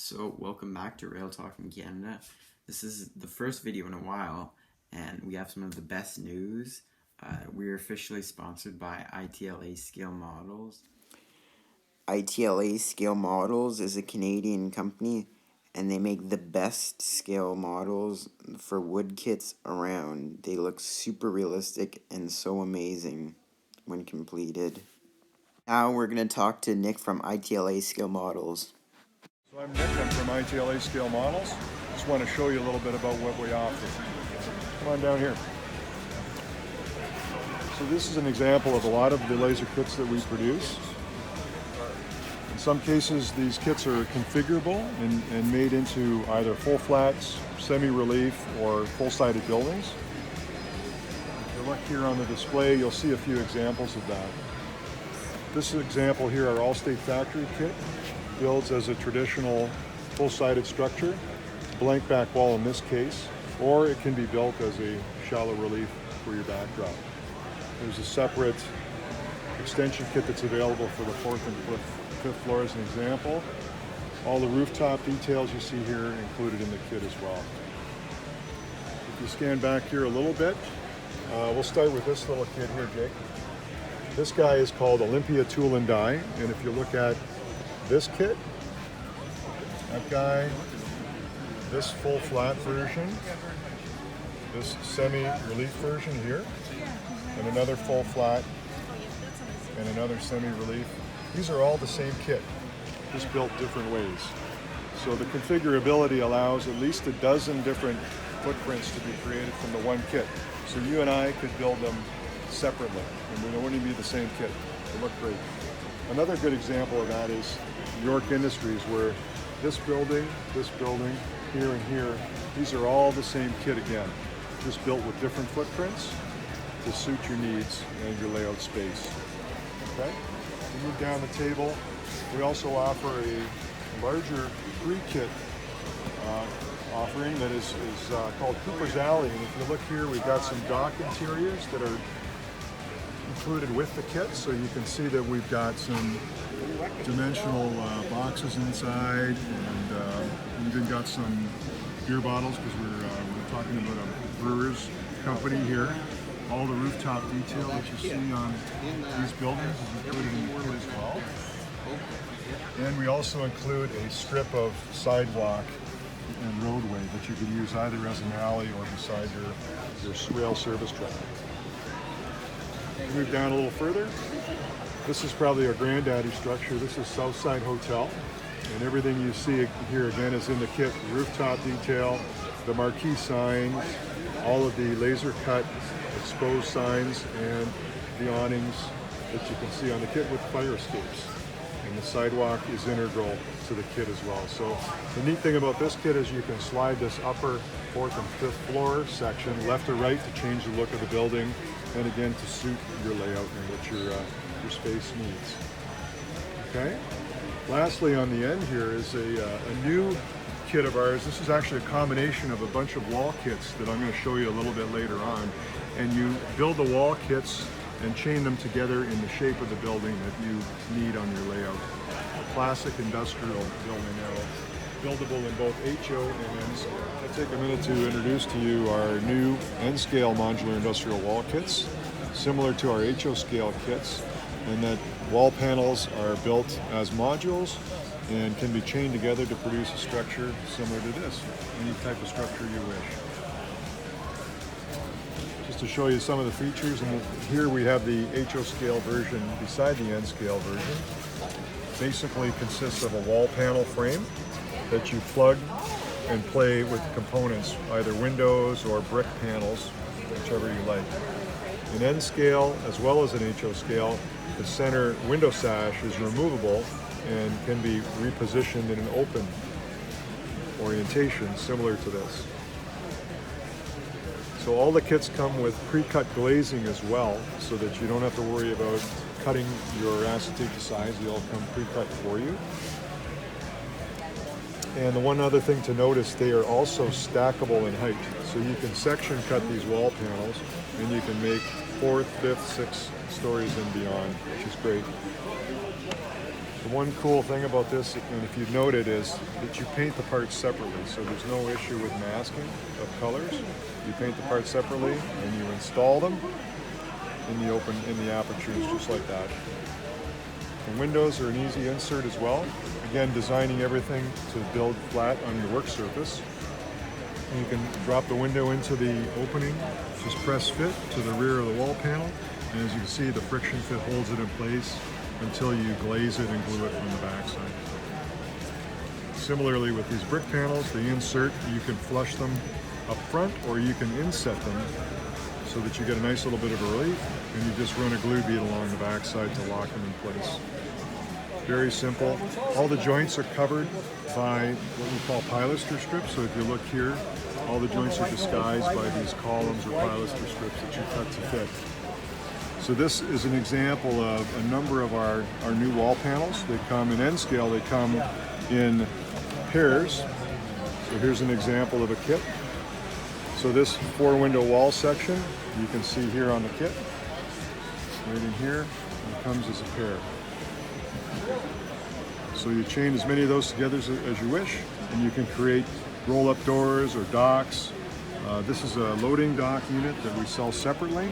So welcome back to Railtalk in Canada. This is the first video in a while, and we have some of the best news. We're officially sponsored by Itla Scale Models. Itla Scale Models is a Canadian company, and they make the best scale models for wood kits around. They look super realistic and so amazing when completed. Now we're going to talk to Nick from Itla Scale Models. So I'm Nick, I'm from Itla Scale Models. Just want to show you a little bit about what we offer. Come on down here. So this is an example of a lot of the laser kits that we produce. In some cases, these kits are configurable and made into either full flats, semi-relief, or full-sided buildings. If you look here on the display, you'll see a few examples of that. This example here, our Allstate factory kit, builds as a traditional full-sided structure, blank back wall in this case, or it can be built as a shallow relief for your backdrop. There's a separate extension kit that's available for the 4th and 5th floor as an example. All the rooftop details you see here included in the kit as well. If you scan back here a little bit, we'll start with this little kit here, Jake. This guy is called Olympia Tool and Die, and if you look at this kit, that guy, this full flat version, this semi-relief version here, and another full flat, and another semi-relief. These are all the same kit, just built different ways. So the configurability allows at least a dozen different footprints to be created from the one kit. So you and I could build them separately, and they wouldn't be the same kit. They look great. Another good example of that is York Industries, where this building, here and here, these are all the same kit again, just built with different footprints to suit your needs and your layout space. Okay? We move down the table. We also offer a larger pre-kit offering that is called Cooper's Alley. And if you look here, we've got some dock interiors that are included with the kit, so you can see that we've got some dimensional boxes inside, and we've even got some beer bottles because we're talking about a brewer's company here. All the rooftop detail that you see on these buildings is included in the kit as well. And we also include a strip of sidewalk and roadway that you can use either as an alley or beside your rail service track. Move down a little further. This is probably our granddaddy structure. This is Southside Hotel, and everything you see here again is in the kit. Rooftop detail, the marquee signs, all of the laser cut exposed signs, and the awnings that you can see on the kit with fire escapes. And the sidewalk is integral to the kit as well. So the neat thing about this kit is you can slide this upper 4th and 5th floor section left or right to change the look of the building, and again to suit your layout and what your space needs. Okay. Lastly, on the end here is a new kit of ours. This is actually a combination of a bunch of wall kits that I'm going to show you a little bit later on. And you build the wall kits and chain them together in the shape of the building that you need on your layout. A classic industrial building now, buildable in both HO and N-scale. I'll take a minute to introduce to you our new N-scale modular industrial wall kits, similar to our HO scale kits, and that wall panels are built as modules and can be chained together to produce a structure similar to this, any type of structure you wish. Just to show you some of the features, and here we have the HO scale version beside the N scale version. Basically consists of a wall panel frame that you plug and play with components, either windows or brick panels, whichever you like. In N scale as well as in HO scale, the center window sash is removable and can be repositioned in an open orientation similar to this. So all the kits come with pre-cut glazing as well, so that you don't have to worry about cutting your acetate to size. They all come pre-cut for you. And the one other thing to notice, they are also stackable in height. So you can section cut these wall panels, and you can make 4th, 5th, 6th stories and beyond, which is great. The one cool thing about this, and if you've noted, is that you paint the parts separately, so there's no issue with masking of colors. You paint the parts separately and you install them in the apertures just like that. The windows are an easy insert as well. Again, designing everything to build flat on your work surface. And you can drop the window into the opening, just press fit to the rear of the wall panel, and as you can see, the friction fit holds it in place until you glaze it and glue it from the backside. Similarly with these brick panels, the insert, you can flush them up front or you can inset them so that you get a nice little bit of a relief, and you just run a glue bead along the backside to lock them in place. Very simple. All the joints are covered by what we call pilaster strips. So if you look here, all the joints are disguised by these columns or pilaster strips that you cut to fit. So this is an example of a number of our new wall panels. They come in N scale, they come in pairs. So here's an example of a kit. So this 4-window wall section, you can see here on the kit, right in here, and it comes as a pair. So you chain as many of those together as you wish, and you can create roll-up doors or docks. This is a loading dock unit that we sell separately.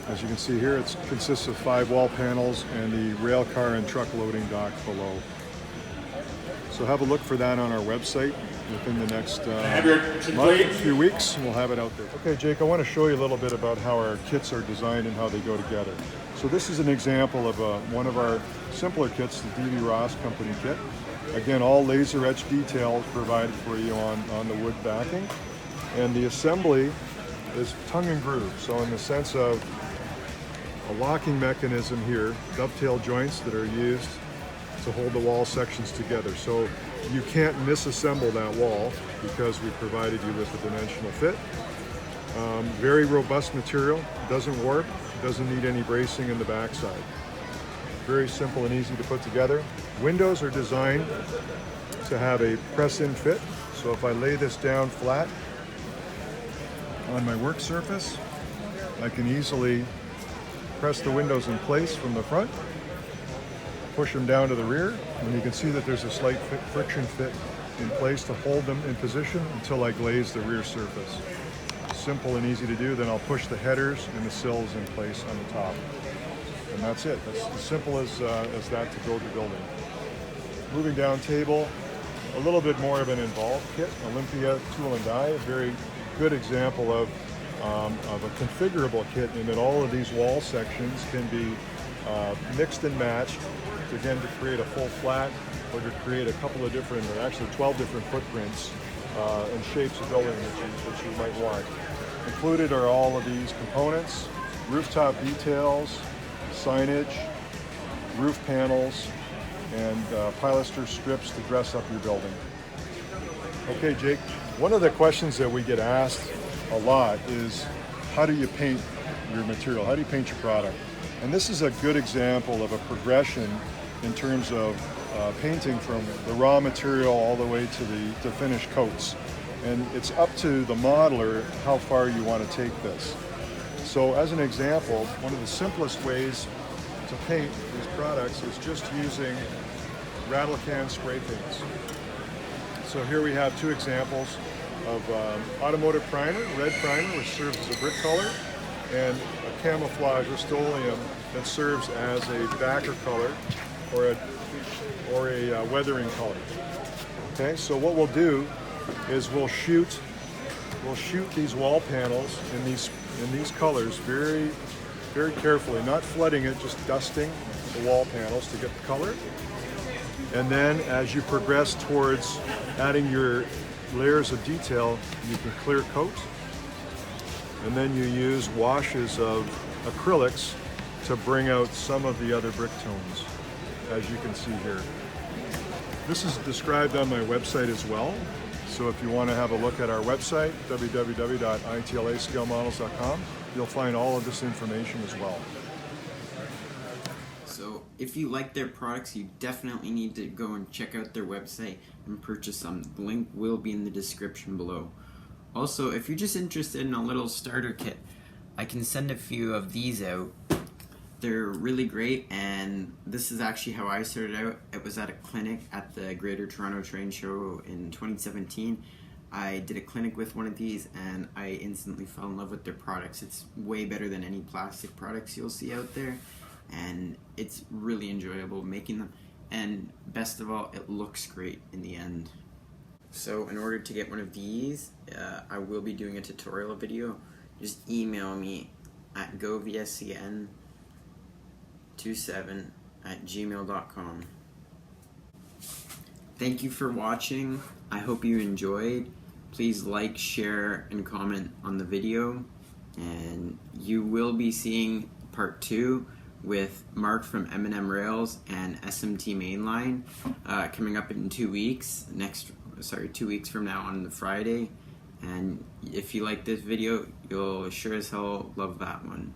As you can see here, it consists of 5 wall panels and the rail car and truck loading dock below. So have a look for that on our website within the next few weeks, and we'll have it out there. Okay, Jake, I want to show you a little bit about how our kits are designed and how they go together. So this is an example of one of our simpler kits, the D.V. Ross Company kit. Again, all laser etched details provided for you on the wood backing. And the assembly is tongue and groove. So in the sense of a locking mechanism here, dovetail joints that are used to hold the wall sections together. So you can't misassemble that wall because we provided you with a dimensional fit. Very robust material, doesn't warp, doesn't need any bracing in the backside. Very simple and easy to put together. Windows are designed to have a press-in fit. So if I lay this down flat on my work surface, I can easily press the windows in place from the front, push them down to the rear, and you can see that there's a slight friction fit in place to hold them in position until I glaze the rear surface. Simple and easy to do. Then I'll push the headers and the sills in place on the top. And that's it. That's as simple as that to build your building. Moving down table, a little bit more of an involved kit. Olympia Tool and Die, a very good example of a configurable kit in that all of these wall sections can be mixed and matched, again, to create a full flat or to create a couple of different, or actually 12 different footprints and shapes of building that you might want. Included are all of these components, rooftop details, signage, roof panels, and pilaster strips to dress up your building. Okay, Jake, one of the questions that we get asked a lot is, how do you paint your material? How do you paint your product? And this is a good example of a progression in terms of painting from the raw material all the way to the finished coats. And it's up to the modeler how far you want to take this. So as an example, one of the simplest ways to paint these products is just using rattle can spray paints. So here we have 2 examples of automotive primer, red primer, which serves as a brick color, and a camouflage Rust-Oleum that serves as a backer color or a weathering color. Okay, so what we'll do is we'll shoot these wall panels in these colors very, very carefully, not flooding it, just dusting the wall panels to get the color. And then as you progress towards adding your layers of detail, you can clear coat. And then you use washes of acrylics to bring out some of the other brick tones, as you can see here. This is described on my website as well. So if you want to have a look at our website, www.itlascalemodels.com, you'll find all of this information as well. So if you like their products, you definitely need to go and check out their website and purchase them. The link will be in the description below. Also, if you're just interested in a little starter kit, I can send a few of these out. They're really great, and this is actually how I started out. It was at a clinic at the Greater Toronto Train Show in 2017. I did a clinic with one of these, and I instantly fell in love with their products. It's way better than any plastic products you'll see out there, and it's really enjoyable making them. And best of all, it looks great in the end. So in order to get one of these, I will be doing a tutorial video. Just email me at govscn27@gmail.com. Thank you for watching. I hope you enjoyed. Please like, share, and comment on the video. And you will be seeing part 2 with Mark from M&M Rails and SMT Mainline coming up in 2 weeks. 2 weeks from now on the Friday. And if you like this video, you'll sure as hell love that one.